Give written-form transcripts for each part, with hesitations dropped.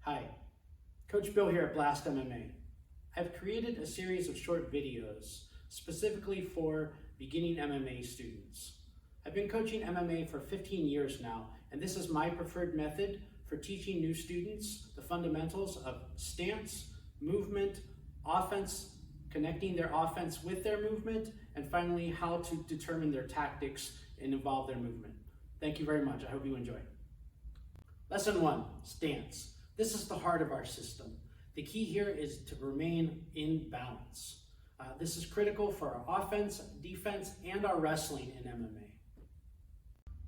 Hi, Coach Bill here at Blast MMA. I've created a series of short videos specifically for beginning MMA students. I've been coaching MMA for 15 years now, and this is my preferred method for teaching new students the fundamentals of stance, movement, offense, connecting their offense with their movement, and finally how to determine their tactics and involve their movement. Thank you very much. I hope you enjoy. Lesson 1, stance. This is the heart of our system. The key here is to remain in balance. This is critical for our offense, defense, and our wrestling in MMA.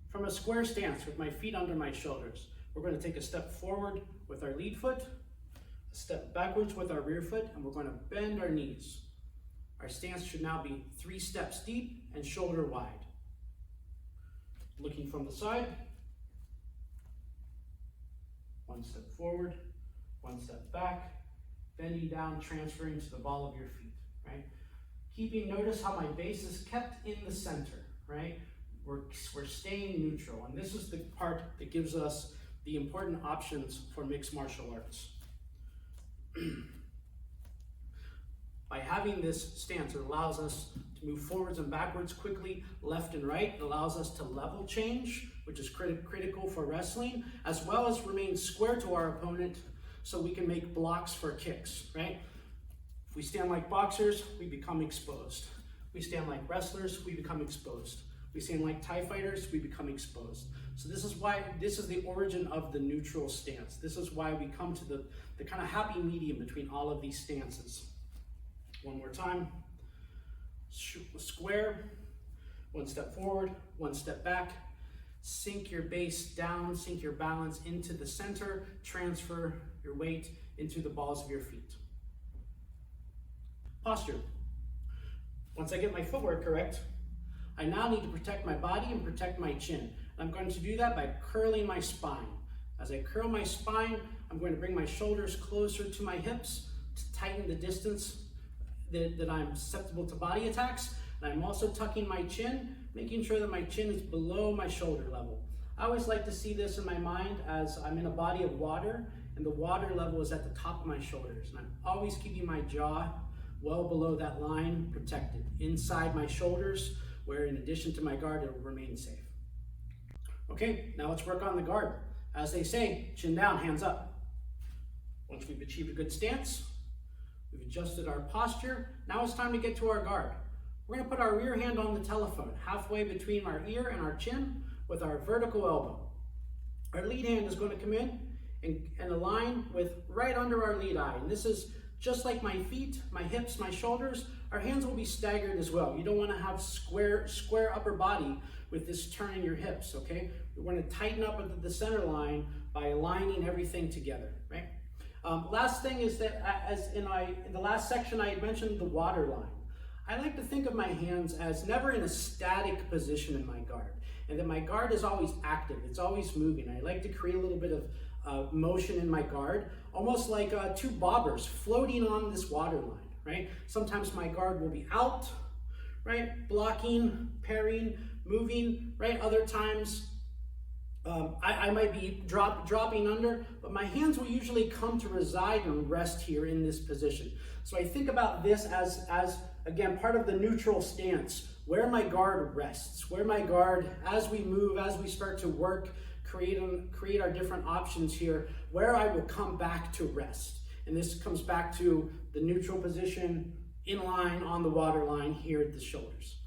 From a square stance with my feet under my shoulders, we're going to take a step forward with our lead foot, a step backwards with our rear foot, and we're going to bend our knees. Our stance should now be 3 steps deep and shoulder wide. Looking from the side, 1 step forward, 1 step back, bending down, transferring to the ball of your feet, right? Notice how my base is kept in the center, right? We're staying neutral, and this is the part that gives us the important options for mixed martial arts. By having this stance, it allows us to move forwards and backwards quickly, left and right. It allows us to level change, which is critical for wrestling, as well as remain square to our opponent so we can make blocks for kicks, right? If we stand like boxers, we become exposed. We stand like wrestlers, we become exposed. We stand like Thai fighters, we become exposed. So this is the origin of the neutral stance. This is why we come to the kind of happy medium between all of these stances. One more time. Square, 1 step forward, 1 step back. Sink your base down, sink your balance into the center, transfer your weight into the balls of your feet. Posture. Once I get my footwork correct, I now need to protect my body and protect my chin. And I'm going to do that by curling my spine. As I curl my spine, I'm going to bring my shoulders closer to my hips to tighten the distance that I'm susceptible to body attacks. And I'm also tucking my chin, making sure that my chin is below my shoulder level. I always like to see this in my mind as I'm in a body of water and the water level is at the top of my shoulders. And I'm always keeping my jaw well below that line, protected inside my shoulders, where in addition to my guard, it will remain safe. Okay, now let's work on the guard. As they say, chin down, hands up. Once we've achieved a good stance, we've adjusted our posture, now it's time to get to our guard. We're going to put our rear hand on the telephone, halfway between our ear and our chin with our vertical elbow. Our lead hand is going to come in and align with right under our lead eye. And this is just like my feet, my hips, my shoulders. Our hands will be staggered as well. You don't want to have square upper body with this turn in your hips, okay? We want to tighten up at the center line by aligning everything together, right? Last thing is that in the last section, I had mentioned the water line. I like to think of my hands as never in a static position in my guard, and that my guard is always active, it's always moving. I like to create a little bit of motion in my guard, almost like 2 bobbers floating on this water line, right? Sometimes my guard will be out, right? Blocking, parrying, moving, right? Other times I might be dropping under, but my hands will usually come to reside and rest here in this position. So I think about this as again, part of the neutral stance, where my guard rests, where my guard, as we move, as we start to work, create our different options here, where I will come back to rest. And this comes back to the neutral position, in line on the water line here at the shoulders.